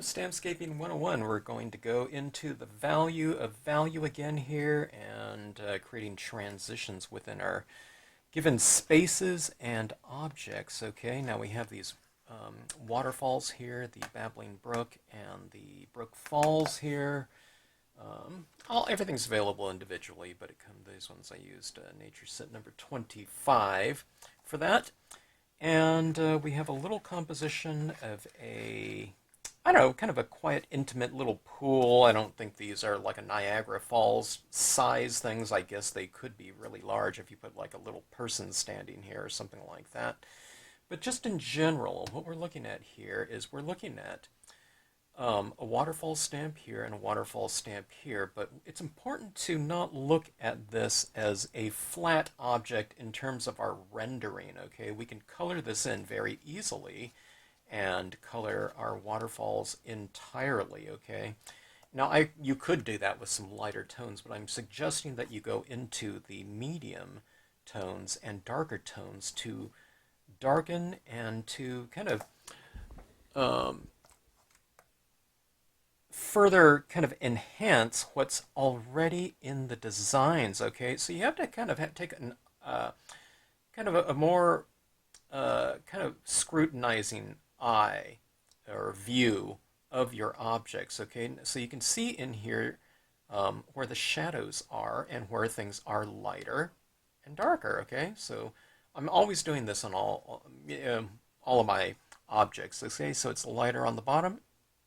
welcome to Stampscaping 101. We're going to go into the value of value again here and creating transitions within our given spaces and objects. Okay, now we have these waterfalls here, the Babbling Brook and the Brook Falls here. Everything's available individually, but these ones I used Nature Set number 25 for that. And we have a little composition of I don't know, kind of a quiet, intimate little pool. I don't think these are like a Niagara Falls size things. I guess they could be really large if you put like a little person standing here or something like that. But just in general, what we're looking at here is we're looking at a waterfall stamp here and a waterfall stamp here, but it's important to not look at this as a flat object in terms of our rendering, okay? We can color this in very easily and color our waterfalls entirely, okay? Now, you could do that with some lighter tones, but I'm suggesting that you go into the medium tones and darker tones to darken and to kind of further kind of enhance what's already in the designs, okay? So you have to kind of take kind of a more kind of scrutinizing eye or view of your objects, okay? So you can see in here where the shadows are and where things are lighter and darker, okay? So I'm always doing this on all of my objects, okay? So it's lighter on the bottom,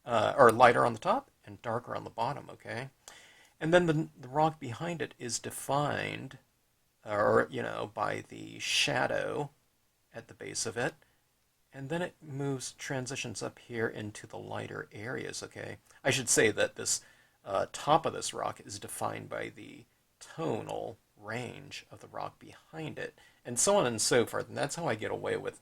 or lighter on the top and darker on the bottom, okay? And then the rock behind it is defined, or, by the shadow at the base of it. And then it transitions up here into the lighter areas, okay? I should say that this top of this rock is defined by the tonal range of the rock behind it, and so on and so forth. And that's how I get away with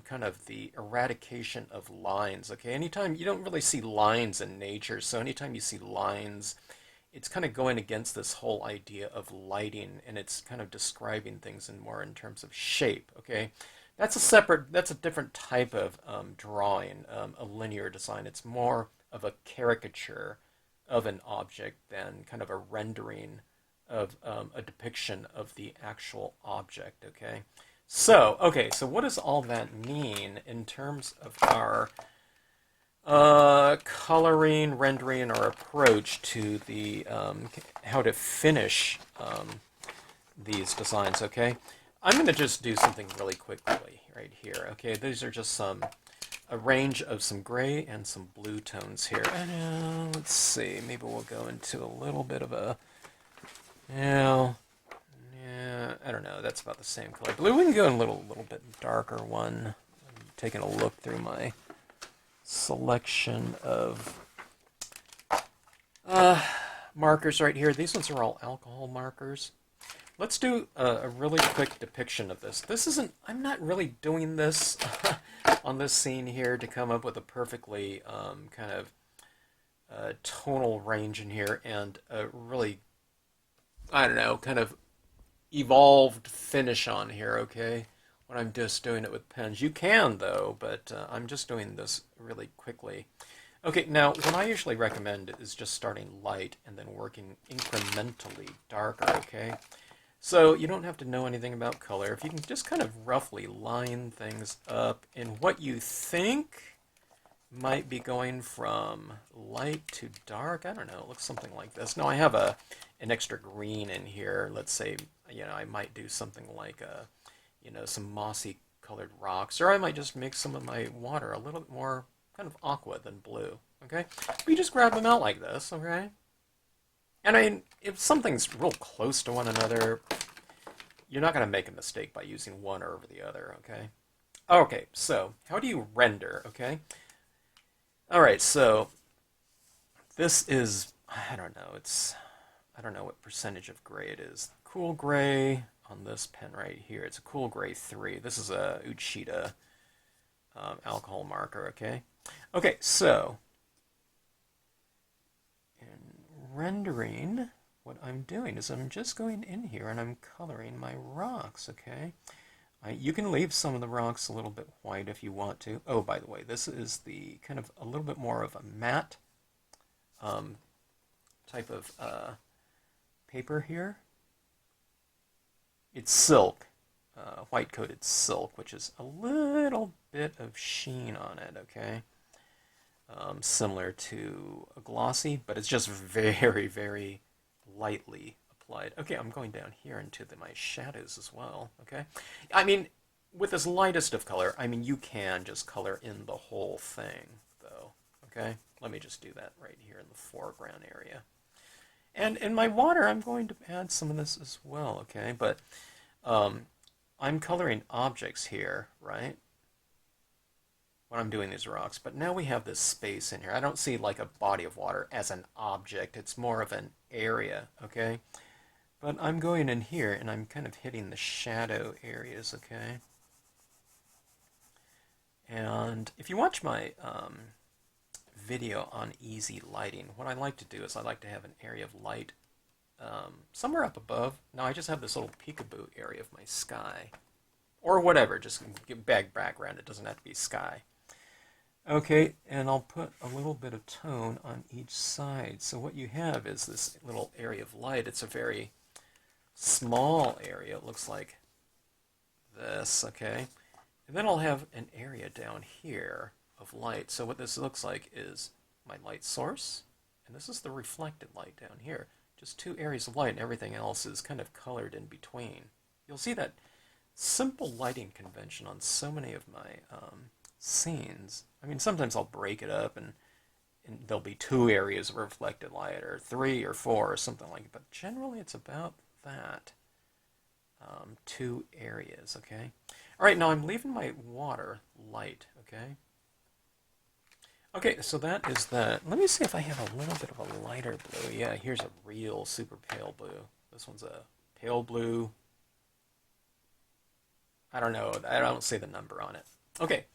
kind of the eradication of lines, okay? Anytime you don't really see lines in nature, so anytime you see lines, it's kind of going against this whole idea of lighting, and it's kind of describing things in terms of shape, okay? That's a different type of drawing, a linear design. It's more of a caricature of an object than kind of a rendering of a depiction of the actual object, okay? So what does all that mean in terms of our coloring, rendering, or approach to the how to finish these designs, okay? I'm going to just do something really quickly right here, okay? These are just a range of some gray and some blue tones here. And let's see, maybe we'll go into a little bit of a, yeah, I don't know, that's about the same color. Blue, we can go in a little bit darker one. I'm taking a look through my selection of markers right here. These ones are all alcohol markers. Let's do a really quick depiction of this. I'm not really doing this on this scene here to come up with a perfectly kind of tonal range in here and a really, I don't know, kind of evolved finish on here, okay? When I'm just doing it with pens. You can, though, but I'm just doing this really quickly. Okay, now, what I usually recommend is just starting light and then working incrementally darker, okay? So you don't have to know anything about color. If you can just kind of roughly line things up in what you think might be going from light to dark. I don't know, it looks something like this. Now I have an extra green in here. Let's say, I might do something like some mossy colored rocks, or I might just make some of my water a little bit more kind of aqua than blue, okay? We just grab them out like this, okay? And I mean, if something's real close to one another, you're not going to make a mistake by using one over the other, okay? Okay, so how do you render, okay? All right, so this is, I don't know what percentage of gray it is. Cool gray on this pen right here. It's a cool gray 3. This is a Uchida alcohol marker, okay? Okay, so rendering, what I'm doing is I'm just going in here and I'm coloring my rocks, okay? You can leave some of the rocks a little bit white if you want to. Oh, by the way, this is the kind of a little bit more of a matte um, type of paper here. It's silk, white coated silk, which is a little bit of sheen on it, okay? Similar to a glossy, but it's just very, very lightly applied. Okay, I'm going down here into my shadows as well, okay? I mean, with this lightest of color, I mean, you can just color in the whole thing, though, okay? Let me just do that right here in the foreground area. And in my water, I'm going to add some of this as well, okay? But I'm coloring objects here, right? When I'm doing these rocks. But now we have this space in here. I don't see like a body of water as an object. It's more of an area, okay? But I'm going in here and I'm kind of hitting the shadow areas, okay? And if you watch my video on easy lighting, what I like to do is I like to have an area of light somewhere up above. Now I just have this little peekaboo area of my sky. Or whatever, just give background. It doesn't have to be sky. Okay, and I'll put a little bit of tone on each side. So what you have is this little area of light. It's a very small area. It looks like this, okay? And then I'll have an area down here of light. So what this looks like is my light source, and this is the reflected light down here. Just two areas of light, and everything else is kind of colored in between. You'll see that simple lighting convention on so many of my scenes. I mean, sometimes I'll break it up and there'll be two areas of reflected light or three or four or something like that. But generally it's about that. Two areas, okay? All right, now I'm leaving my water light, okay? Okay, so that is that. Let me see if I have a little bit of a lighter blue. Yeah, here's a real super pale blue. This one's a pale blue. I don't know. I don't see the number on it. Okay,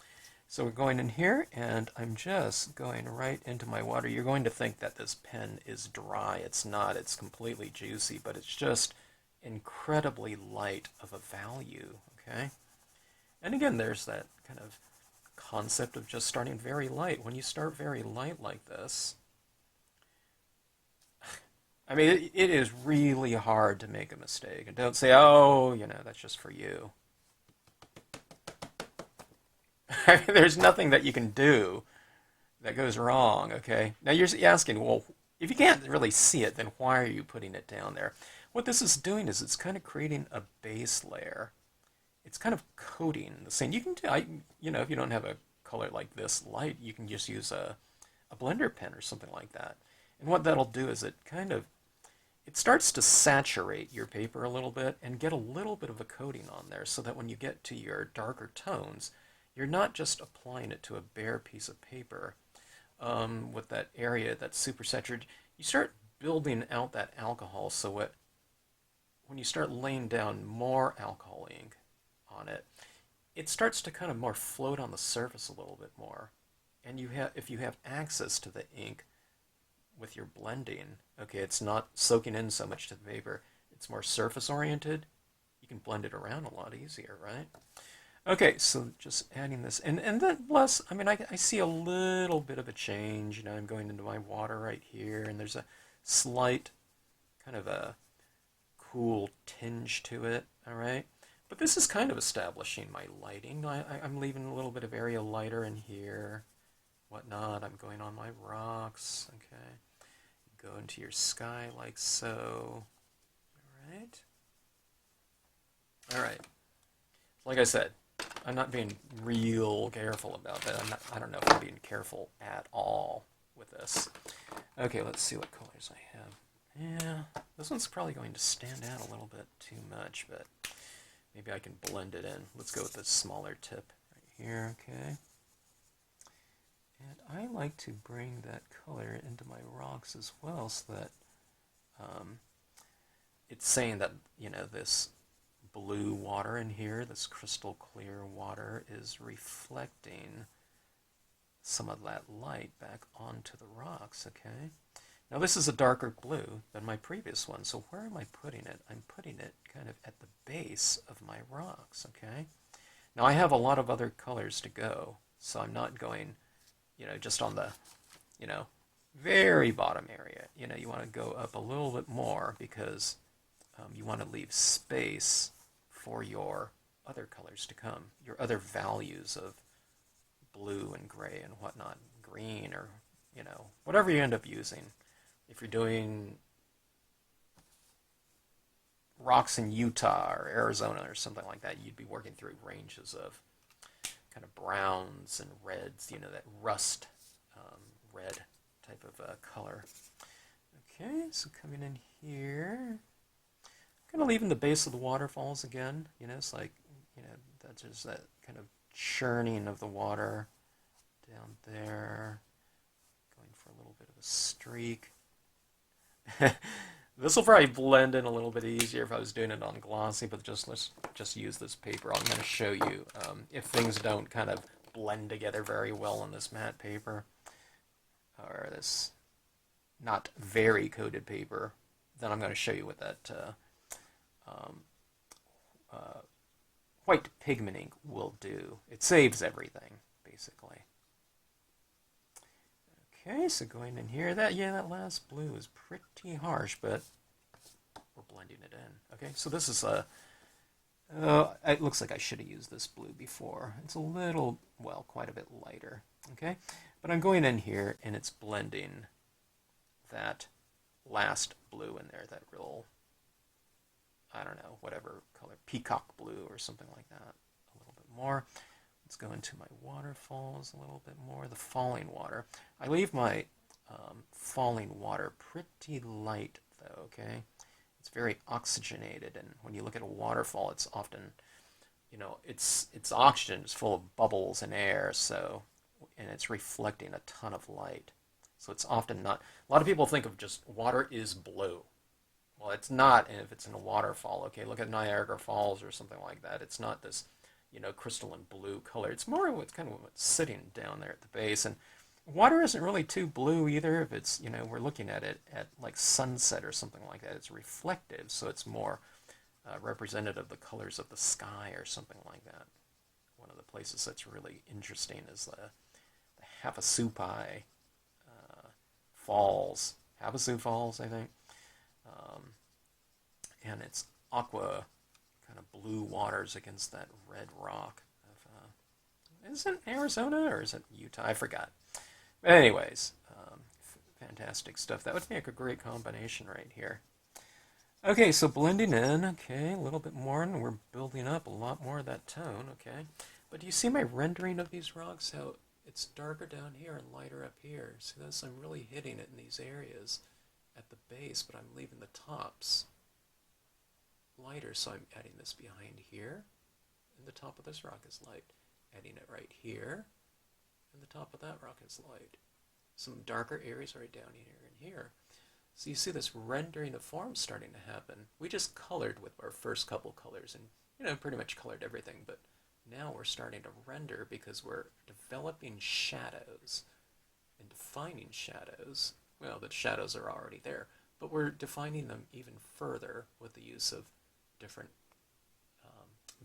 so we're going in here, and I'm just going right into my water. You're going to think that this pen is dry. It's not. It's completely juicy, but it's just incredibly light of a value, okay? And again, there's that kind of concept of just starting very light. When you start very light like this, I mean, it is really hard to make a mistake. And don't say, oh, you know, that's just for you. I mean, there's nothing that you can do that goes wrong, okay? Now you're asking, well, if you can't really see it, then why are you putting it down there? What this is doing is it's kind of creating a base layer. It's kind of coating the same. You can do, you know, if you don't have a color like this light, you can just use a blender pen or something like that. And what that'll do is it starts to saturate your paper a little bit and get a little bit of a coating on there so that when you get to your darker tones, you're not just applying it to a bare piece of paper with that area that's super saturated. You start building out that alcohol so when you start laying down more alcohol ink on it, it starts to kind of more float on the surface a little bit more. And if you have access to the ink with your blending, okay, it's not soaking in so much to the paper, it's more surface oriented, you can blend it around a lot easier, right? Okay, so just adding this, and then plus, I mean, I see a little bit of a change. You know, I'm going into my water right here, and there's a slight kind of a cool tinge to it, all right? But this is kind of establishing my lighting. I'm leaving a little bit of area lighter in here, whatnot. I'm going on my rocks, okay? Go into your sky like so, all right? All right, like I said, I'm not being real careful about that. I don't know if I'm being careful at all with this. Okay, let's see what colors I have. Yeah, this one's probably going to stand out a little bit too much, but maybe I can blend it in. Let's go with the smaller tip right here, okay? And I like to bring that color into my rocks as well so that it's saying that, you know, this blue water in here, this crystal clear water, is reflecting some of that light back onto the rocks, okay? Now this is a darker blue than my previous one, so where am I putting it? I'm putting it kind of at the base of my rocks, okay? Now I have a lot of other colors to go, so I'm not going, just on the, you know, very bottom area. You want to go up a little bit more because you want to leave space for your other colors to come, your other values of blue and gray and whatnot, green or, whatever you end up using. If you're doing rocks in Utah or Arizona or something like that, you'd be working through ranges of kind of browns and reds, that rust red type of color. Okay, so coming in here, kind of leaving the base of the waterfalls again. It's like, that's just that kind of churning of the water down there. Going for a little bit of a streak. This will probably blend in a little bit easier if I was doing it on glossy, but let's just use this paper. I'm going to show you if things don't kind of blend together very well on this matte paper, or this not very coated paper, then I'm going to show you what that white pigment ink will do. It saves everything, basically. Okay, so going in here, that last blue is pretty harsh, but we're blending it in. Okay, so this is it looks like I should have used this blue before. It's a little, well, quite a bit lighter. Okay, but I'm going in here and it's blending that last blue in there, that real, I don't know, whatever color, peacock blue or something like that, a little bit more. Let's go into my waterfalls a little bit more. The falling water. I leave my falling water pretty light, though, okay? It's very oxygenated, and when you look at a waterfall, it's often, it's oxygen is full of bubbles and air, so, and it's reflecting a ton of light. So it's often not, a lot of people think of just water is blue. Well, it's not if it's in a waterfall, okay? Look at Niagara Falls or something like that. It's not this crystalline blue color. It's more what's kind of what's sitting down there at the base. And water isn't really too blue either if it's, we're looking at it at like sunset or something like that. It's reflective, so it's more representative of the colors of the sky or something like that. One of the places that's really interesting is the Havasupai Falls. Havasu Falls, I think. And it's aqua kind of blue waters against that red rock. Is it Arizona or is it Utah? I forgot. But anyways, fantastic stuff. That would make a great combination right here. Okay, so blending in, okay, a little bit more, and we're building up a lot more of that tone, okay? But do you see my rendering of these rocks, how it's darker down here and lighter up here? See this? I'm really hitting it in these areas at the base, but I'm leaving the tops lighter, so I'm adding this behind here, and the top of this rock is light. Adding it right here, and the top of that rock is light. Some darker areas right down here and here. So you see this rendering of form starting to happen. We just colored with our first couple colors and, pretty much colored everything, but now we're starting to render because we're developing shadows and defining shadows. Well, the shadows are already there, but we're defining them even further with the use of different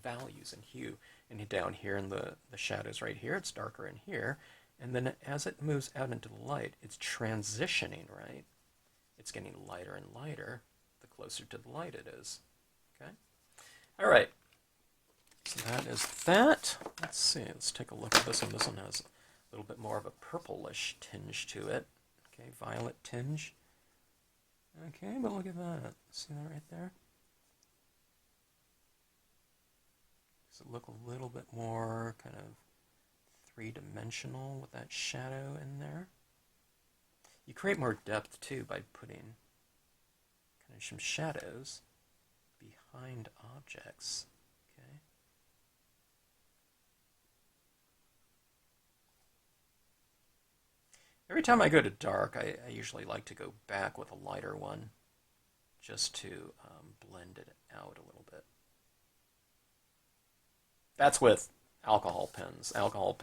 values and hue. And down here in the shadows right here, it's darker in here. And then as it moves out into the light, it's transitioning, right? It's getting lighter and lighter the closer to the light it is. Okay? All right. So that is that. Let's see. Let's take a look at this one. This one has a little bit more of a purplish tinge to it. Okay, violet tinge. Okay, but look at that. See that right there? Does it look a little bit more kind of three-dimensional with that shadow in there? You create more depth too by putting kind of some shadows behind objects. Okay. Every time I go to dark, I usually like to go back with a lighter one just to blend it out a little bit. That's with alcohol pens. Alcohol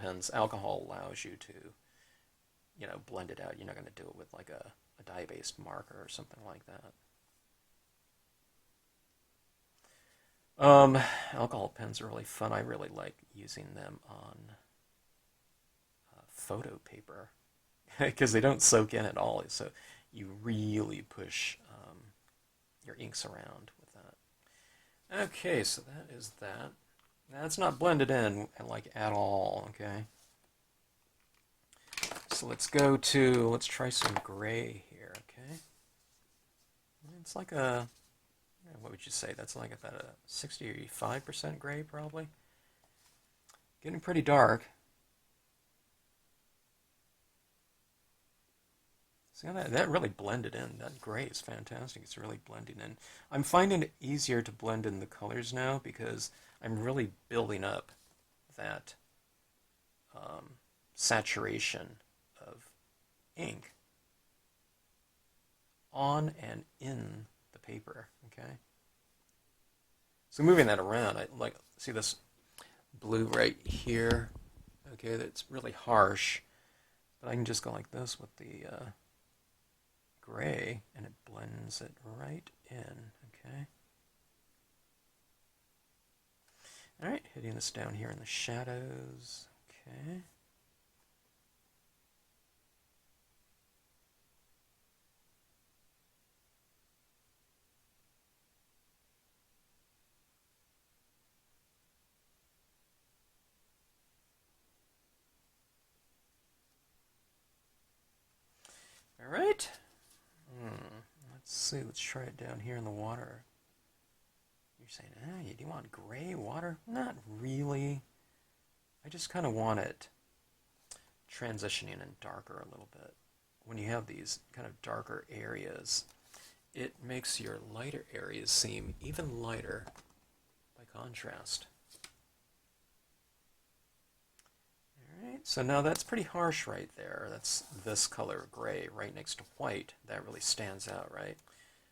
allows you to, blend it out. You're not going to do it with like a dye-based marker or something like that. Um, Alcohol pens are really fun. I really like using them on photo paper because they don't soak in at all. So you really push your inks around with that. Okay, so that is that. Now it's not blended in like at all. Okay, so let's try some gray here. Okay, it's like a what would you say? That's like about a 65% gray probably. Getting pretty dark. See how that really blended in. That gray is fantastic. It's really blending in. I'm finding it easier to blend in the colors now because I'm really building up that saturation of ink on and in the paper. Okay. So moving that around, I like see this blue right here. Okay, that's really harsh, but I can just go like this with the gray, and it blends it right in. Okay. All right, hitting this down here in the shadows. Okay. All right. Let's see. Let's try it down here in the water. You're saying, you do want gray water? Not really. I just kind of want it transitioning in darker a little bit. When you have these kind of darker areas, it makes your lighter areas seem even lighter by contrast. Alright, so now that's pretty harsh right there. That's this color gray right next to white. That really stands out, right?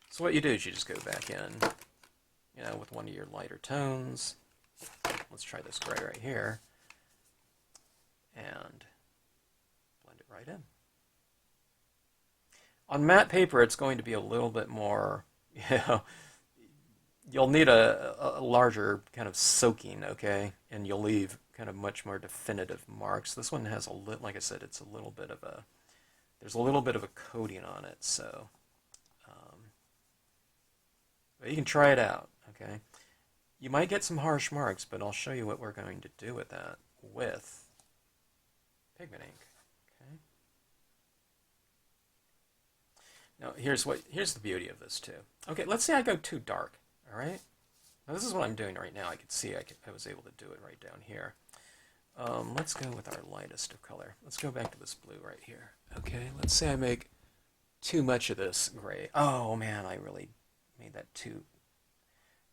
So what you do is you just go back in, with one of your lighter tones. Let's try this gray right here. And blend it right in. On matte paper, it's going to be a little bit more, you'll need a larger kind of soaking, okay? And you'll leave kind of much more definitive marks. This one has like I said, it's a little bit of there's a little bit of a coating on it, so. But you can try it out, okay? You might get some harsh marks, but I'll show you what we're going to do with that with pigment ink, okay? Now, here's the beauty of this, too. Okay, let's say I go too dark, all right? Now, this is what I'm doing right now. I could see I was able to do it right down here. Let's go with our lightest of color. Let's go back to this blue right here. Okay, let's say I make too much of this gray. Oh, man, I really made that too.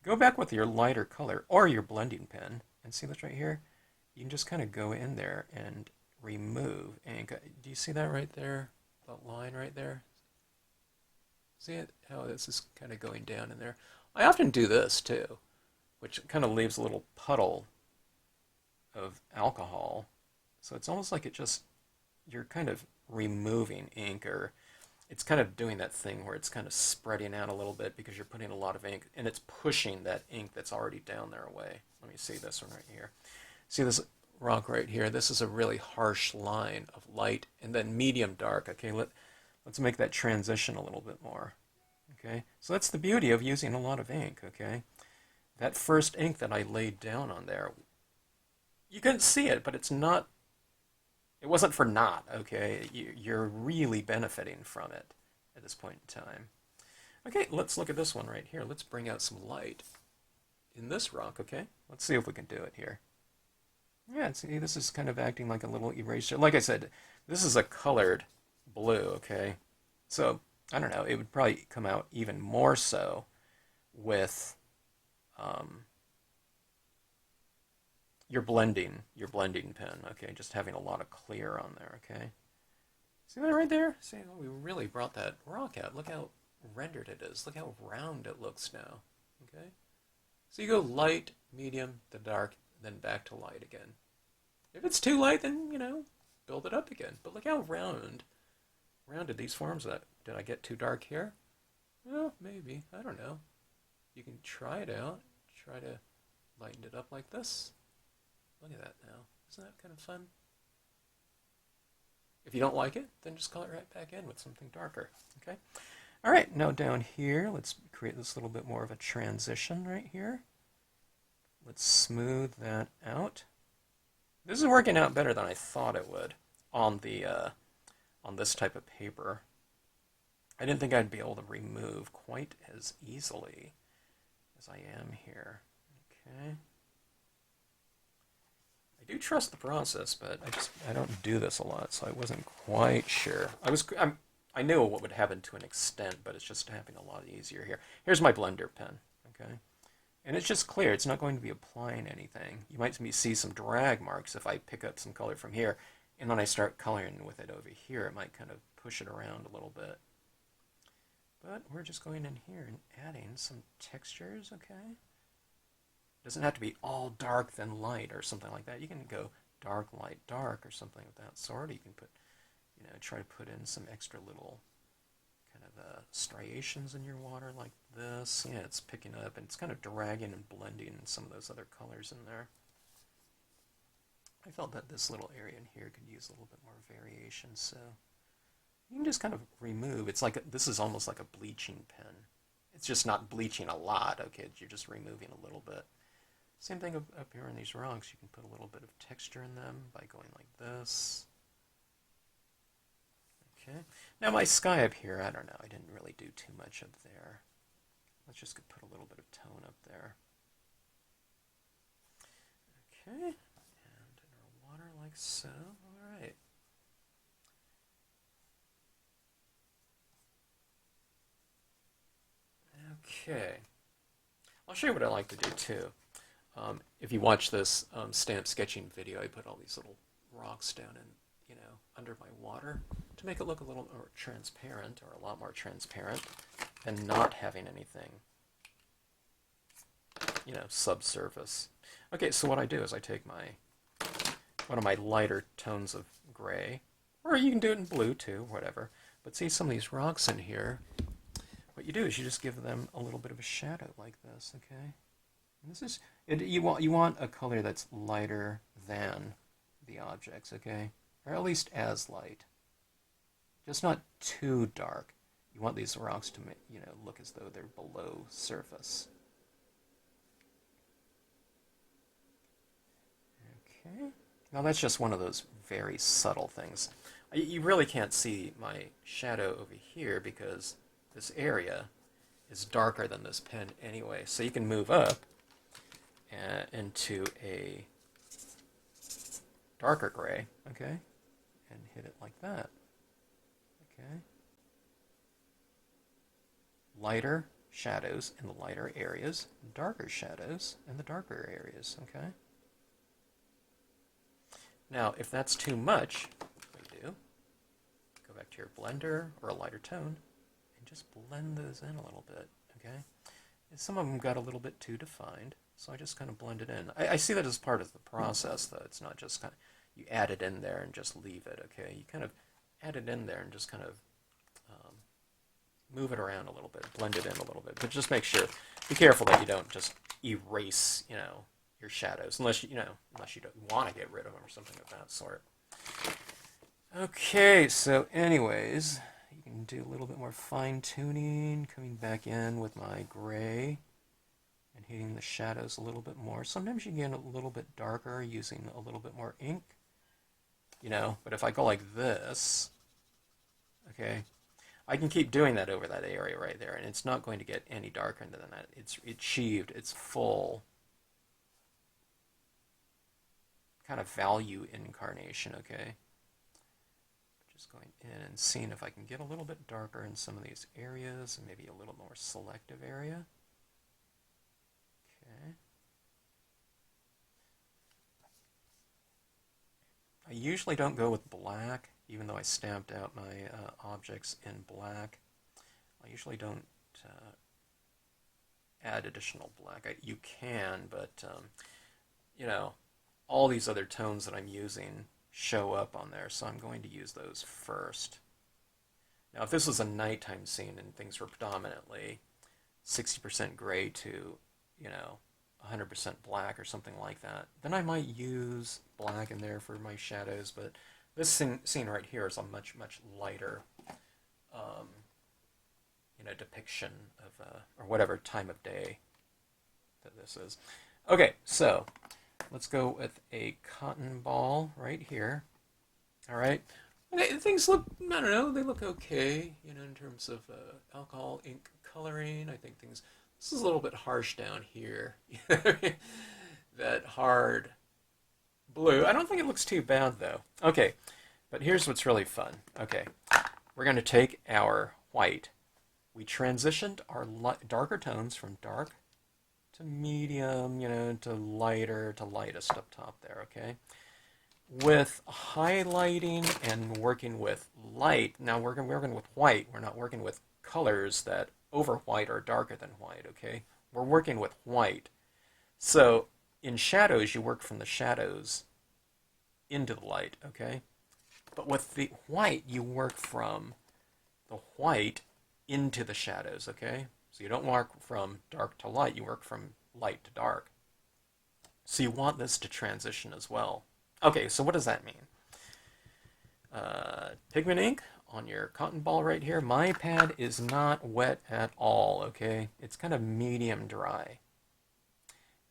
Go back with your lighter color or your blending pen, and see this right here? You can just kind of go in there and remove ink. Do you see that right there? That line right there? See it? How this is kind of going down in there. I often do this too, which kind of leaves a little puddle of alcohol. So it's almost like you're kind of removing ink, or it's kind of doing that thing where it's kind of spreading out a little bit because you're putting a lot of ink and it's pushing that ink that's already down there away. Let me see this one right here. See this rock right here? This is a really harsh line of light and then medium dark. Okay, let's make that transition a little bit more. Okay, so that's the beauty of using a lot of ink. Okay, that first ink that I laid down on there, you couldn't see it, but it wasn't for naught. Okay, you're really benefiting from it at this point in time. Okay, let's look at this one right here. Let's bring out some light in this rock. Okay, let's see if we can do it here. Yeah, see, this is kind of acting like a little eraser. Like I said, this is a colored blue. Okay, so I don't know. It would probably come out even more so with your blending pen. Okay, just having a lot of clear on there. Okay, see that right there? See, we really brought that rock out. Look how rendered it is. Look how round it looks now. Okay, so you go light, medium, then dark, then back to light again. If it's too light, then build it up again. But look how rounded these forms are. Did I get too dark here? Well, maybe. I don't know. You can try it out. try to lighten it up like this. Look at that now. Isn't that kind of fun? If you don't like it, then just color it right back in with something darker. Okay. All right, now down here, let's create this little bit more of a transition right here. Let's smooth that out. This is working out better than I thought it would on the on this type of paper. I didn't think I'd be able to remove quite as easily as I am here. Okay. I do trust the process, but I don't do this a lot, so I wasn't quite sure. I knew what would happen to an extent, but it's just happening a lot easier here. Here's my blender pen, okay? And it's just clear. It's not going to be applying anything. You might see some drag marks if I pick up some color from here, and then I start coloring with it over here. It might kind of push it around a little bit. But we're just going in here and adding some textures, okay? It doesn't have to be all dark then light or something like that. You can go dark, light, dark or something of that sort. You can put, try to put in some extra little kind of striations in your water like this. Yeah, it's picking up and it's kind of dragging and blending some of those other colors in there. I felt that this little area in here could use a little bit more variation, so you can just kind of remove. It's like this is almost like a bleaching pen. It's just not bleaching a lot, okay? You're just removing a little bit. Same thing up here on these rocks. You can put a little bit of texture in them by going like this. Okay. Now my sky up here, I don't know. I didn't really do too much up there. Let's just put a little bit of tone up there. Okay. And in our water like so. All right. Okay. I'll show you what I like to do too. If you watch this stamp sketching video, I put all these little rocks down in, under my water to make it look a little more transparent, or a lot more transparent, than not having anything, subsurface. Okay, so what I do is I take one of my lighter tones of gray, or you can do it in blue too, whatever. But see some of these rocks in here, what you do is you just give them a little bit of a shadow like this, okay? And this is you want a color that's lighter than the objects, okay? Or at least as light. Just not too dark. You want these rocks to look as though they're below surface. Okay. Now that's just one of those very subtle things. You really can't see my shadow over here because this area is darker than this pen anyway. So you can move up into a darker gray, okay, and hit it like that, okay. Lighter shadows in the lighter areas, darker shadows in the darker areas, okay. Now, if that's too much, what you do, go back to your blender or a lighter tone, and just blend those in a little bit, okay. And some of them got a little bit too defined, so I just kind of blend it in. I see that as part of the process, though. It's not just kind of, you add it in there and just leave it, okay? You kind of add it in there and just kind of move it around a little bit, blend it in a little bit. But just make sure, be careful that you don't just erase, your shadows, unless you don't want to get rid of them or something of that sort. Okay, so anyways, you can do a little bit more fine-tuning, coming back in with my gray and hitting the shadows a little bit more. Sometimes you get a little bit darker using a little bit more ink, but if I go like this, okay, I can keep doing that over that area right there, and it's not going to get any darker than that. It's achieved its full kind of value incarnation, okay? Just going in and seeing if I can get a little bit darker in some of these areas and maybe a little more selective area. Okay. I usually don't go with black, even though I stamped out my objects in black. I usually don't add additional black. You can, but all these other tones that I'm using show up on there, so I'm going to use those first. Now, if this was a nighttime scene and things were predominantly 60% gray to, 100% black or something like that, then I might use black in there for my shadows, but this scene right here is a much, much lighter, um, depiction of, or whatever time of day that this is. Okay, so let's go with a cotton ball right here. All right. Okay, things look, I don't know, they look okay, in terms of alcohol ink coloring. I think this is a little bit harsh down here. That hard blue. I don't think it looks too bad, though. Okay, but here's what's really fun. Okay, we're going to take our white. We transitioned our darker tones from dark to medium, to lighter to lightest up top there, okay? With highlighting and working with light, now we're working with white. We're not working with colors that over white are darker than white, okay? We're working with white. So in shadows, you work from the shadows into the light, okay? But with the white, you work from the white into the shadows, okay? So you don't work from dark to light, you work from light to dark. So you want this to transition as well. Okay, so what does that mean? Pigment ink on your cotton ball right here. My pad is not wet at all, okay? It's kind of medium dry.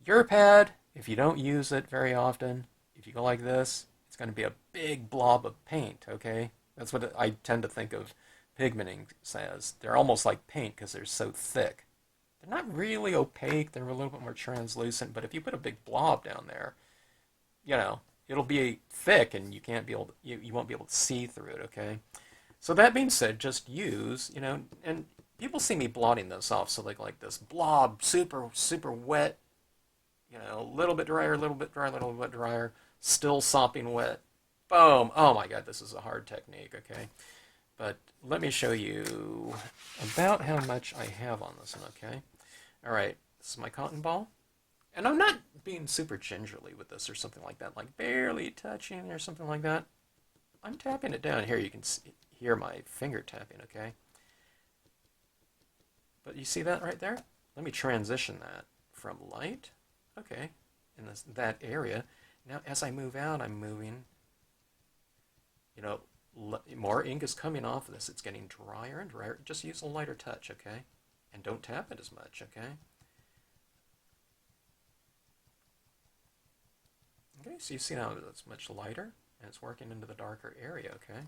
Your pad, if you don't use it very often, if you go like this, it's going to be a big blob of paint, okay? That's what I tend to think of pigment ink as. They're almost like paint because they're so thick. They're not really opaque, they're a little bit more translucent, but if you put a big blob down there, it'll be thick and you can't be able to, you won't be able to see through it, okay? So that being said, just use, and people see me blotting this off, so like this blob, super, super wet, a little bit drier, a little bit drier, a little bit drier, still sopping wet. Boom. Oh my God, this is a hard technique, okay? But let me show you about how much I have on this one, okay? All right, this is my cotton ball. And I'm not being super gingerly with this or something like that, like barely touching or something like that. I'm tapping it down. Here you can hear my finger tapping, okay? But you see that right there? Let me transition that from light, okay, in that area. Now as I move out, I'm moving, more ink is coming off of this. It's getting drier and drier. Just use a lighter touch, okay? And don't tap it as much, okay? Okay, so you see now it's much lighter, and it's working into the darker area, okay?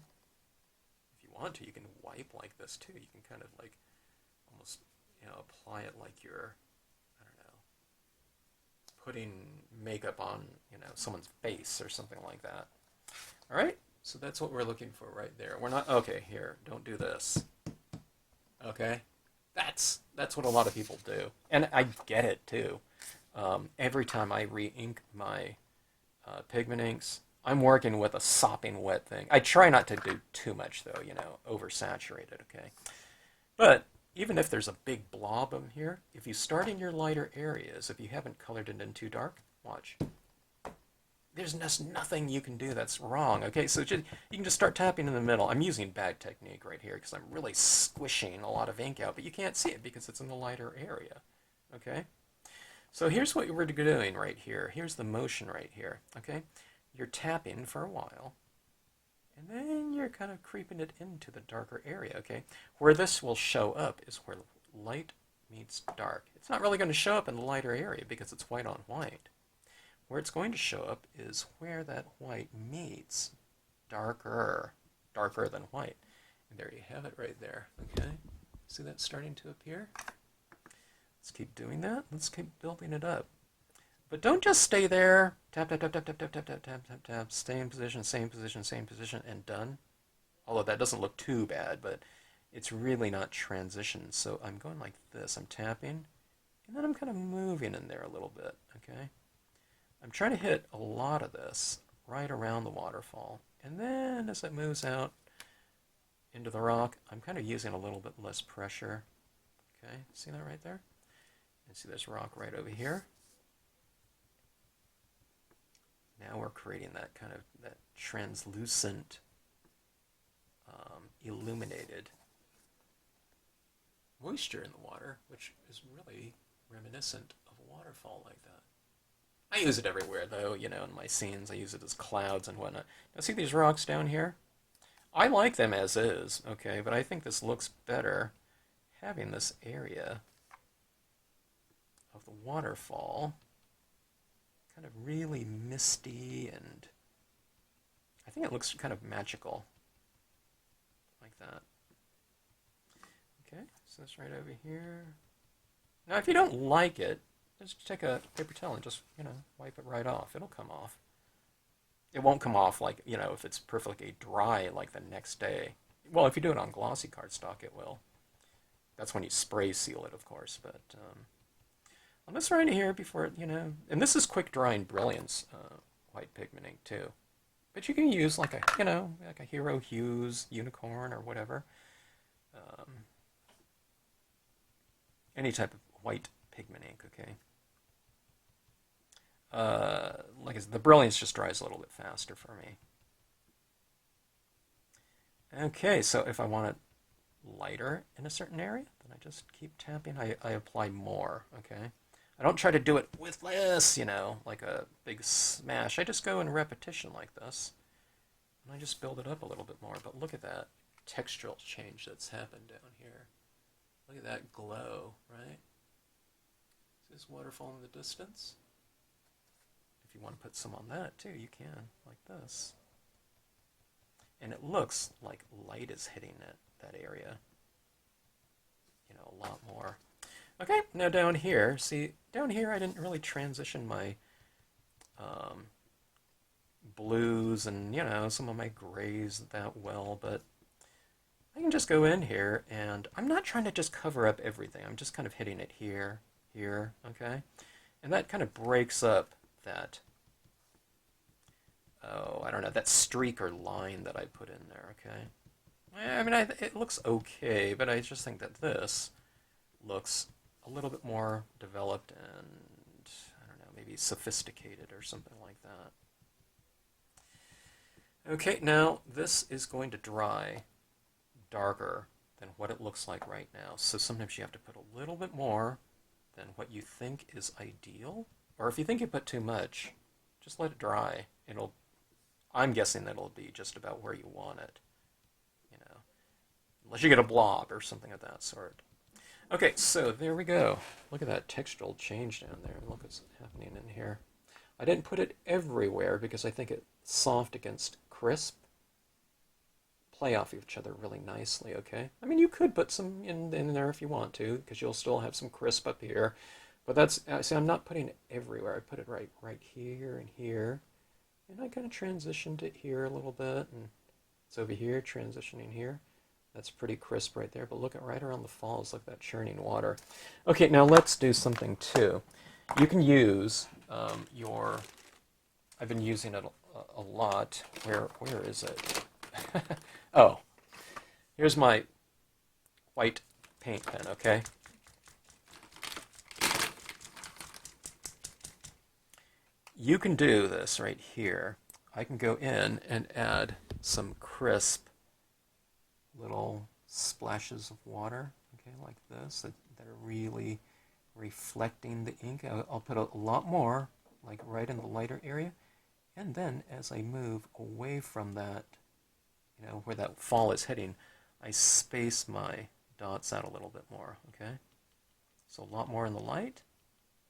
If you want to, you can wipe like this too. You can kind of like almost, apply it like you're, I don't know, putting makeup on, someone's face or something like that. All right, so that's what we're looking for right there. We're not, okay, here, don't do this. Okay, that's what a lot of people do, and I get it too. Every time I re-ink my pigment inks, I'm working with a sopping wet thing. I try not to do too much though, oversaturate it, okay? But even if there's a big blob in here, if you start in your lighter areas, if you haven't colored it in too dark, watch. There's just nothing you can do that's wrong, okay? So you can just start tapping in the middle. I'm using bad technique right here because I'm really squishing a lot of ink out, but you can't see it because it's in the lighter area, okay? So here's what we're doing right here. Here's the motion right here, okay? You're tapping for a while, and then you're kind of creeping it into the darker area, okay? Where this will show up is where light meets dark. It's not really going to show up in the lighter area because it's white on white. Where it's going to show up is where that white meets darker than white. And there you have it right there, okay? See that starting to appear? Let's keep doing that. Let's keep building it up. But don't just stay there. Tap, tap, tap, tap, tap, tap, tap, tap, tap, tap, tap. Same position, same position, same position, and done. Although that doesn't look too bad, but it's really not transition. So I'm going like this. I'm tapping, and then I'm kind of moving in there a little bit, okay? I'm trying to hit a lot of this right around the waterfall. And then as it moves out into the rock, I'm kind of using a little bit less pressure. Okay, see that right there? And see this rock right over here? Now we're creating that kind of that translucent, illuminated moisture in the water, which is really reminiscent of a waterfall like that. I use it everywhere, though, you know, in my scenes. I use it as clouds and whatnot. Now, see these rocks down here? I like them as is, okay, but I think this looks better having this area of the waterfall kind of really misty, and I think it looks kind of magical like that. Okay, so that's right over here. Now, if you don't like it, just take a paper towel and just, you know, wipe it right off. It'll come off. It won't come off like, you know, if it's perfectly dry like the next day. Well, if you do it on glossy cardstock, it will. That's when you spray seal it, of course, but on this right here before it, you know, and this is quick drying brilliance white pigment ink too. But you can use like a, you know, like a Hero Hues unicorn or whatever. Any type of white pigment ink, okay? Like I said, the brilliance just dries a little bit faster for me. Okay, so if I want it lighter in a certain area, then I just keep tapping. I apply more, okay? I don't try to do it with this, you know, like a big smash. I just go in repetition like this, and I just build it up a little bit more. But look at that textural change that's happened down here. Look at that glow, right? See this waterfall in the distance? If you want to put some on that too, you can, like this. And it looks like light is hitting that area, you know, a lot more. Okay, now down here, see, down here I didn't really transition my blues and, you know, some of my grays that well, but I can just go in here, and I'm not trying to just cover up everything. I'm just kind of hitting it here, here, okay? And that kind of breaks up that, oh, I don't know, that streak or line that I put in there, okay? I mean, it looks okay, but I just think that this looks a little bit more developed and, I don't know, maybe sophisticated or something like that. Okay, now this is going to dry darker than what it looks like right now. So sometimes you have to put a little bit more than what you think is ideal. Or if you think you put too much, just let it dry. I'm guessing that it'll be just about where you want it, you know, unless you get a blob or something of that sort. Okay, so there we go. Look at that textural change down there. Look what's happening in here. I didn't put it everywhere because I think it's soft against crisp. Play off each other really nicely, okay? I mean, you could put some in there if you want to, because you'll still have some crisp up here. But that's, see, I'm not putting it everywhere. I put it right here and here. And I kind of transitioned it here a little bit, and it's over here, transitioning here. That's pretty crisp right there, but look at right around the falls, look at that churning water. Okay, now let's do something too. You can use I've been using it a lot. Where is it? Oh, here's my white paint pen, okay? You can do this right here. I can go in and add some crisp little splashes of water, okay, like this, that are really reflecting the ink. I'll put a lot more, like right in the lighter area. And then as I move away from that, you know, where that fall is hitting, I space my dots out a little bit more, okay? So a lot more in the light,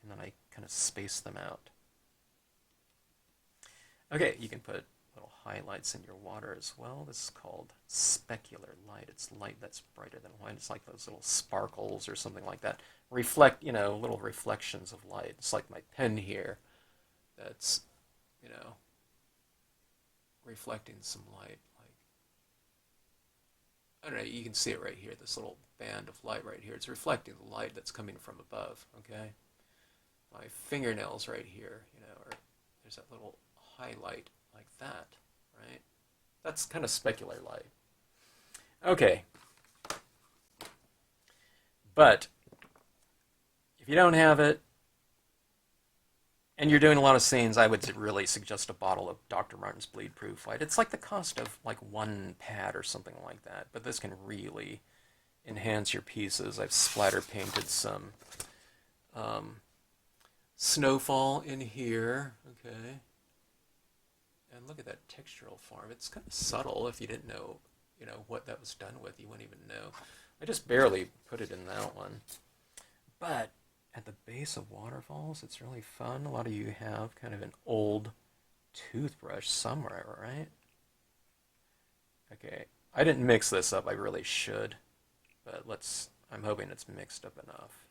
and then I kind of space them out. Okay, you can put little highlights in your water as well. This is called specular light. It's light that's brighter than white. It's like those little sparkles or something like that. Reflect, you know, little reflections of light. It's like my pen here that's, you know, reflecting some light. Like, I don't know, you can see it right here, this little band of light right here. It's reflecting the light that's coming from above, okay? My fingernails right here, you know, or there's that little highlight like that, right? That's kind of specular light. Okay. But if you don't have it, and you're doing a lot of scenes, I would really suggest a bottle of Dr. Martin's Bleed Proof White. It's like the cost of like one pad or something like that, but this can really enhance your pieces. I've splatter painted some snowfall in here. Okay. And look at that textural form. It's kind of subtle. If you didn't know, what that was done with, you wouldn't even know. I just barely put it in that one. But at the base of waterfalls, it's really fun. A lot of you have kind of an old toothbrush somewhere, right? Okay. I didn't mix this up. I really should. But I'm hoping it's mixed up enough.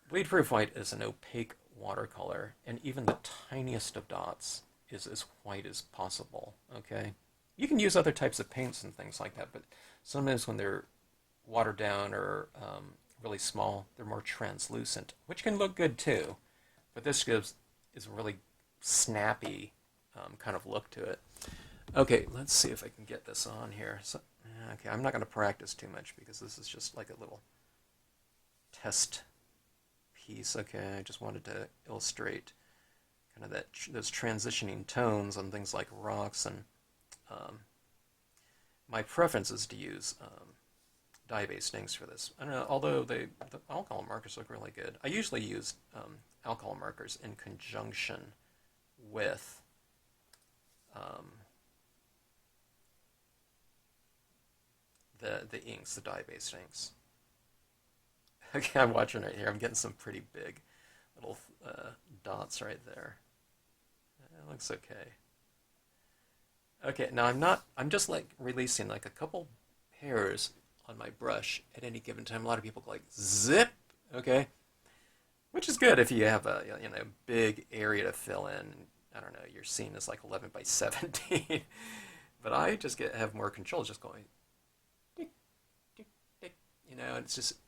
Bleed-proof white is an opaque watercolor, and even the tiniest of dots is as white as possible, okay? You can use other types of paints and things like that, but sometimes when they're watered down or really small, they're more translucent, which can look good too. But this is a really snappy kind of look to it. Okay, let's see if I can get this on here. Okay, I'm not going to practice too much because this is just like a little test piece. Okay, I just wanted to illustrate kind of those transitioning tones on things like rocks, and my preference is to use dye-based inks for this. I don't know, although the alcohol markers look really good. I usually use alcohol markers in conjunction with the inks, the dye-based inks. Okay, I'm watching right here. I'm getting some pretty big little dots right there. It looks okay. Okay, now I'm just like releasing like a couple hairs on my brush at any given time. A lot of people go like zip, okay? Which is good if you have a big area to fill in. I don't know, your scene is like 11 by 17. But I just have more control, just going tick, tick, tick,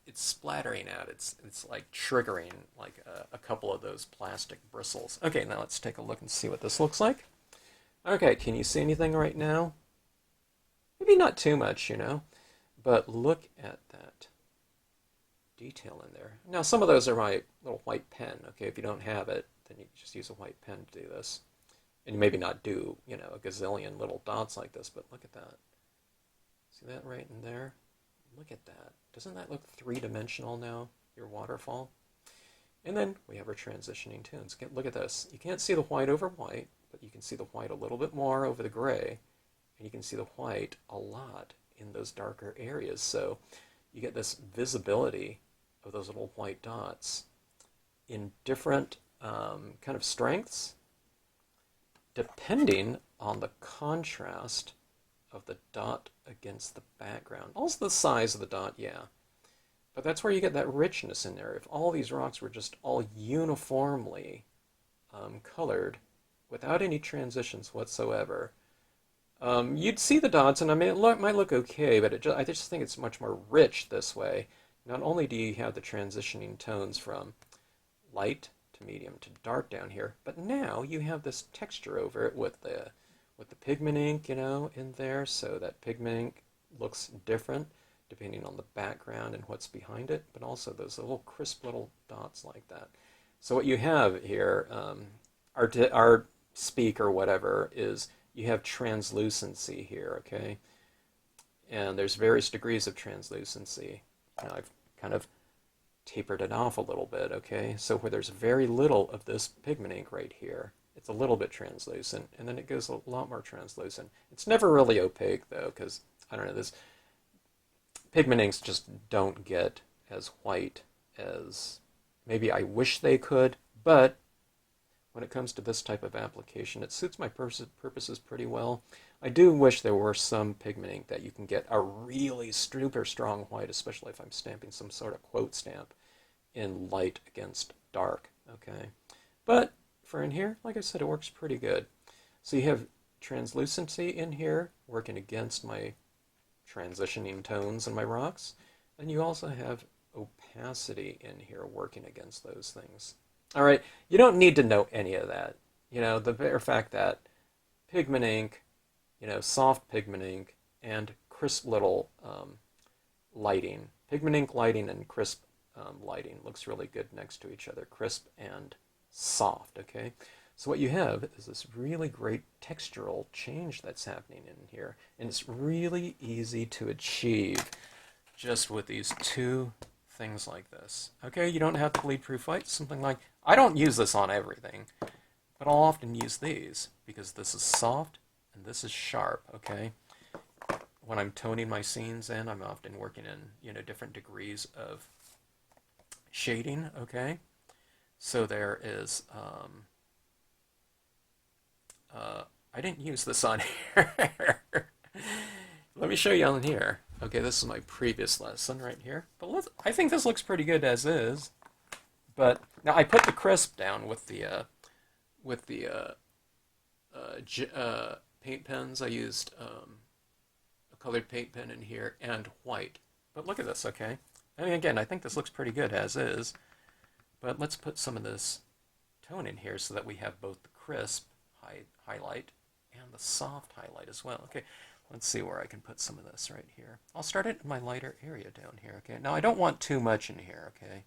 it's splattering out. It's like triggering like a couple of those plastic bristles. Okay, now let's take a look and see what this looks like. Okay, can you see anything right now? Maybe not too much, but look at that detail in there. Now, some of those are my little white pen. Okay, if you don't have it, then you just use a white pen to do this. And maybe not do, a gazillion little dots like this, but look at that. See that right in there? Look at that. Doesn't that look three-dimensional now, your waterfall? And then we have our transitioning tones. Look at this. You can't see the white over white, but you can see the white a little bit more over the gray, and you can see the white a lot in those darker areas. So you get this visibility of those little white dots in different kind of strengths, depending on the contrast of the dot against the background. Also the size of the dot, yeah. But that's where you get that richness in there. If all these rocks were just all uniformly colored without any transitions whatsoever, you'd see the dots, and I mean, it might look okay, but I just think it's much more rich this way. Not only do you have the transitioning tones from light to medium to dark down here, but now you have this texture over it with the pigment ink, in there, so that pigment ink looks different depending on the background and what's behind it, but also those little crisp little dots like that. So what you have here, our speak or whatever, is you have translucency here, okay? And there's various degrees of translucency. Now I've kind of tapered it off a little bit, okay? So where there's very little of this pigment ink right here, it's a little bit translucent, and then it goes a lot more translucent. It's never really opaque, though, because, I don't know, this pigment inks just don't get as white as maybe I wish they could, but when it comes to this type of application, it suits my purposes pretty well. I do wish there were some pigment ink that you can get a really super strong white, especially if I'm stamping some sort of quote stamp in light against dark, okay? But for in here, like I said, it works pretty good. So you have translucency in here working against my transitioning tones in my rocks, and you also have opacity in here working against those things. All right, you don't need to know any of that. The bare fact that pigment ink, soft pigment ink, and crisp little lighting, pigment ink lighting and crisp lighting looks really good next to each other, crisp and soft, okay? So what you have is this really great textural change that's happening in here, and it's really easy to achieve just with these two things like this. Okay, you don't have to bleed proof white, something like, I don't use this on everything, but I'll often use these because this is soft and this is sharp, okay? When I'm toning my scenes in, I'm often working in, different degrees of shading, okay? So there is, I didn't use this on here. Let me show you on here. Okay, this is my previous lesson right here. But I think this looks pretty good as is. But now I put the crisp down with the paint pens. I used a colored paint pen in here and white. But look at this, okay? I mean, again, I think this looks pretty good as is. But let's put some of this tone in here so that we have both the crisp highlight and the soft highlight as well. Okay, let's see where I can put some of this right here. I'll start it in my lighter area down here, okay? Now, I don't want too much in here, okay?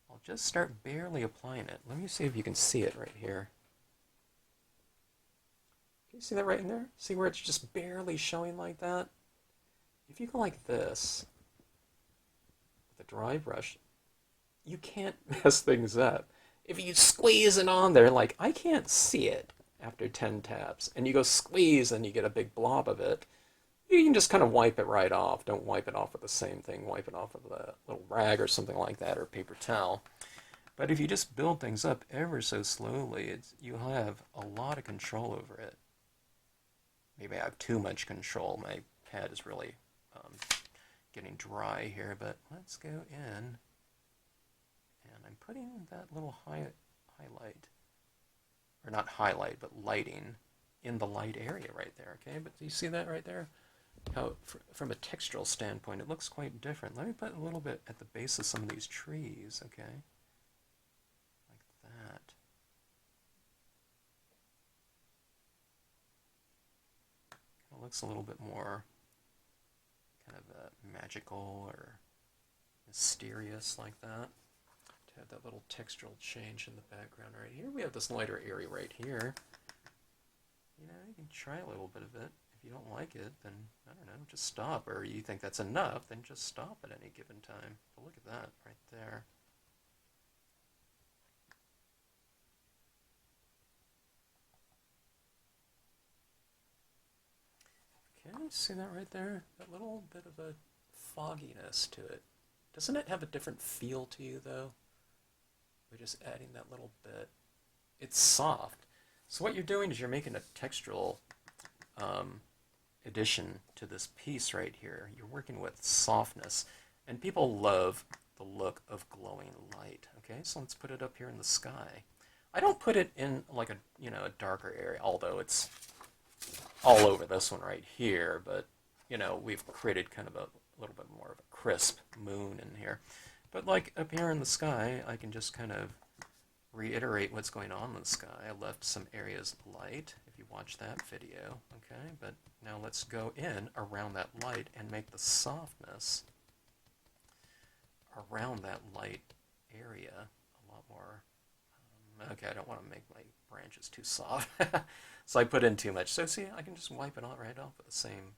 I'll just start barely applying it. Let me see if you can see it right here. Can you see that right in there? See where it's just barely showing like that? If you go like this with a dry brush, you can't mess things up. If you squeeze it on there, like I can't see it after 10 taps, and you go squeeze and you get a big blob of it, you can just kind of wipe it right off. Don't wipe it off with the same thing. Wipe it off with a little rag or something like that, or paper towel. But if you just build things up ever so slowly, you have a lot of control over it. Maybe I have too much control. My pad is really getting dry here, but let's go in. And I'm putting that little highlight, or not highlight, but lighting in the light area right there, okay? But do you see that right there? How, from a textural standpoint, it looks quite different. Let me put a little bit at the base of some of these trees, okay? Like that. It looks a little bit more kind of magical or mysterious like that. To have that little textural change in the background right here. We have this lighter area right here. You can try a little bit of it. If you don't like it, then, I don't know, just stop. Or you think that's enough, then just stop at any given time. But look at that right there. Okay, see that right there? That little bit of a fogginess to it. Doesn't it have a different feel to you, though? We're just adding that little bit. It's soft. So what you're doing is you're making a textural addition to this piece right here. You're working with softness. And people love the look of glowing light. Okay, so let's put it up here in the sky. I don't put it in like a darker area, although it's all over this one right here, but we've created kind of a little bit more of a crisp moon in here. But like up here in the sky, I can just kind of reiterate what's going on in the sky. I left some areas light, if you watch that video, okay? But now let's go in around that light and make the softness around that light area a lot more. Okay, I don't want to make my branches too soft. So I put in too much. So see, I can just wipe it all right off with the same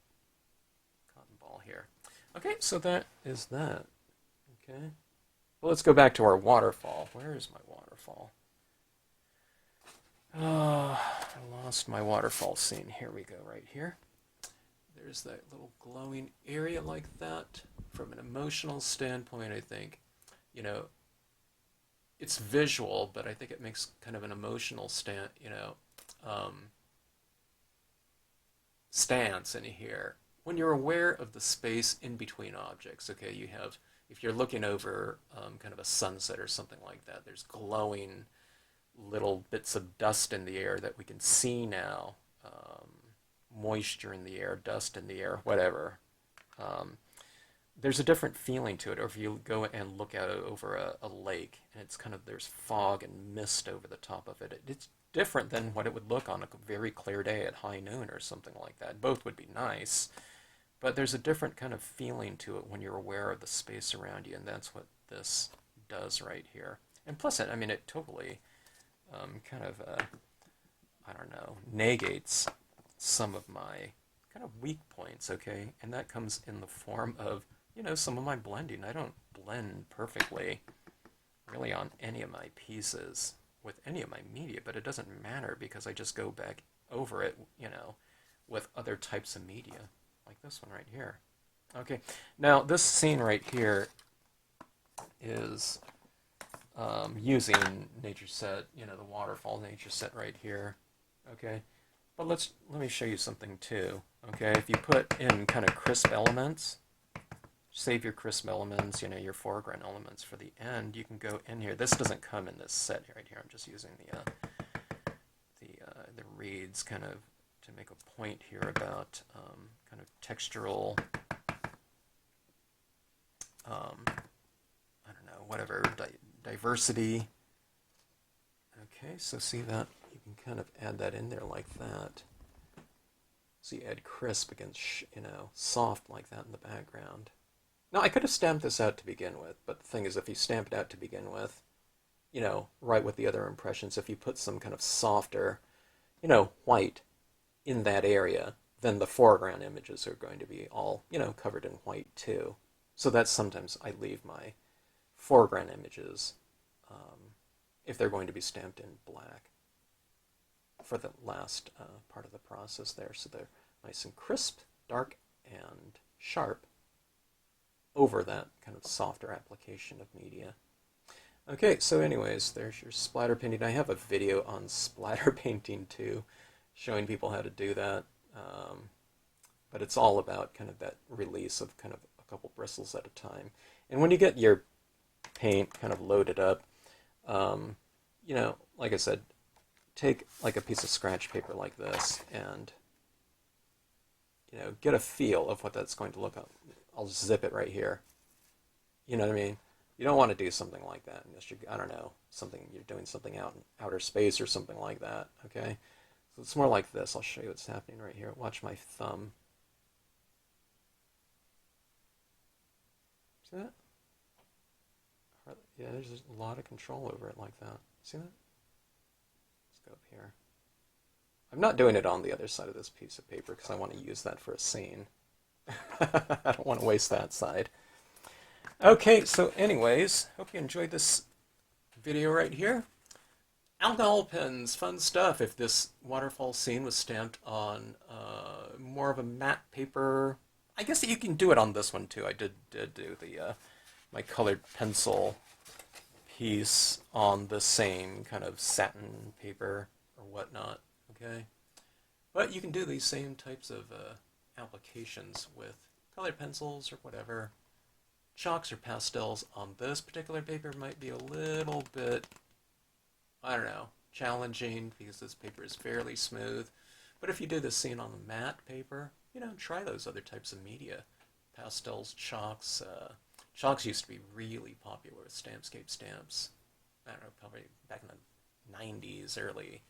cotton ball here. Okay, so that is that. Okay. Well, let's go back to our waterfall. Where is my waterfall? Oh, I lost my waterfall scene. Here we go, right here. There's that little glowing area like that. From an emotional standpoint, I think, it's visual, but I think it makes kind of an emotional stance in here. When you're aware of the space in between objects, okay, you have, if you're looking over kind of a sunset or something like that, there's glowing little bits of dust in the air that we can see now, moisture in the air, dust in the air, whatever. There's a different feeling to it. Or if you go and look out over a lake, and it's kind of, there's fog and mist over the top of it. It's different than what it would look on a very clear day at high noon or something like that. Both would be nice. But there's a different kind of feeling to it when you're aware of the space around you, and that's what this does right here. And plus, I mean, it totally kind of, I don't know, negates some of my kind of weak points, okay? And that comes in the form of you know, some of my blending. I don't blend perfectly really on any of my pieces with any of my media, but it doesn't matter because I just go back over it, you know, with other types of media, like this one right here. Okay, now this scene right here is using nature set, you know, the waterfall nature set right here. Okay, but let me show you something too. Okay, if you put in kind of crisp elements, save your crisp elements, you know, your foreground elements for the end, you can go in here. This doesn't come in this set right here. I'm just using the reeds kind of to make a point here about kind of textural, I don't know, whatever, diversity. Okay, so see that? You can kind of add that in there like that. So you add crisp against, you know, soft like that in the background. Now, I could have stamped this out to begin with, but the thing is, if you stamp it out to begin with, you know, right with the other impressions, if you put some kind of softer, you know, white in that area, then the foreground images are going to be all, you know, covered in white too. So that's sometimes I leave my foreground images, if they're going to be stamped in black, for the last part of the process there. So they're nice and crisp, dark, and sharp over that kind of softer application of media. Okay, so anyways, there's your splatter painting. I have a video on splatter painting too, showing people how to do that. But it's all about kind of that release of kind of a couple bristles at a time. And when you get your paint kind of loaded up, you know, like I said, take like a piece of scratch paper like this and, you know, get a feel of what that's going to look like. I'll zip it right here. You know what I mean? You don't want to do something like that unless you, I don't know, you're doing something out in outer space or something like that, okay? So it's more like this. I'll show you what's happening right here. Watch my thumb. See that? Yeah, there's a lot of control over it like that. See that? Let's go up here. I'm not doing it on the other side of this piece of paper because I want to use that for a scene. I don't want to waste that side. Okay, so anyways, hope you enjoyed this video right here. Alcohol pens, fun stuff. If this waterfall scene was stamped on more of a matte paper, I guess you can do it on this one too. I did do the my colored pencil piece on the same kind of satin paper or whatnot, okay? But you can do these same types of applications with colored pencils or whatever. Chalks or pastels on this particular paper might be a little bit, I don't know, challenging because this paper is fairly smooth. But if you do this scene on the matte paper, you know, try those other types of media. Pastels, chalks. Chalks used to be really popular with Stampscape stamps. I don't know, probably back in the 90s, early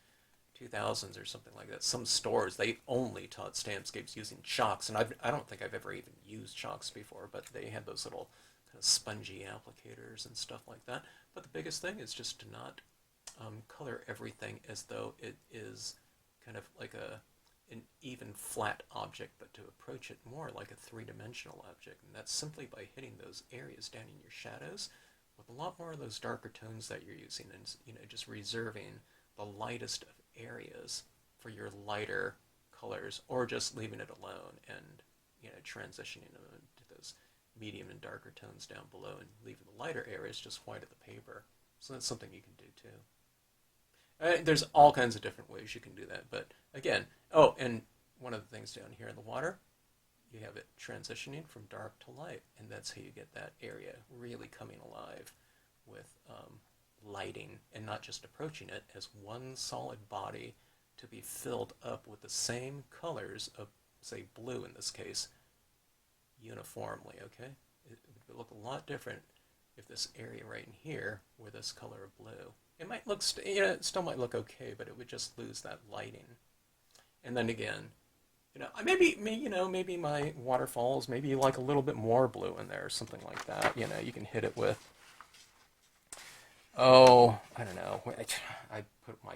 2000s or something like that. Some stores, they only taught Stampscapes using chalks, and I don't think I've ever even used chalks before, but they had those little kind of spongy applicators and stuff like that. But the biggest thing is just to not color everything as though it is kind of like an even flat object, but to approach it more like a three-dimensional object. And that's simply by hitting those areas down in your shadows with a lot more of those darker tones that you're using, and, you know, just reserving the lightest of areas for your lighter colors, or just leaving it alone and, you know, transitioning them into those medium and darker tones down below and leaving the lighter areas just white of the paper. So that's something you can do too. There's all kinds of different ways you can do that, but again, oh, and one of the things down here in the water, you have it transitioning from dark to light, and that's how you get that area really coming alive with lighting, and not just approaching it as one solid body to be filled up with the same colors of, say, blue in this case, uniformly, okay? It would look a lot different if this area right in here were this color of blue. It might look, you know, it still might look okay, but it would just lose that lighting. And then again, you know, maybe my waterfalls, maybe you like a little bit more blue in there or something like that. You know, you can hit it with, oh, I don't know. I put my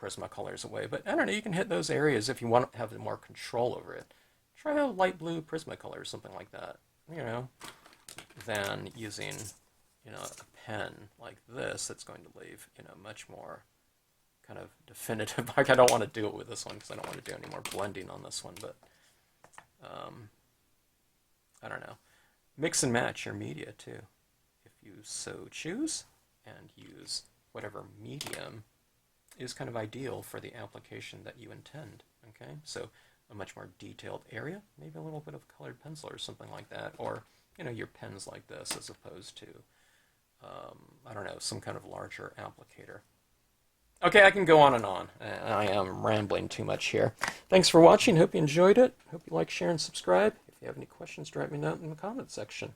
Prismacolors away, but I don't know. You can hit those areas if you want to have more control over it. Try a light blue Prismacolor or something like that. You know, than using, a pen like this that's going to leave, much more kind of definitive. Like, I don't want to do it with this one because I don't want to do any more blending on this one, but I don't know. Mix and match your media too, if you so choose, and use whatever medium is kind of ideal for the application that you intend. Okay, so a much more detailed area, maybe a little bit of colored pencil or something like that, or your pens like this as opposed to I don't know, some kind of larger applicator. Okay, I can go on and on. I am rambling too much here. Thanks for watching. Hope you enjoyed it. Hope you like, share, and subscribe. If you have any questions, drop me a note in the comment section.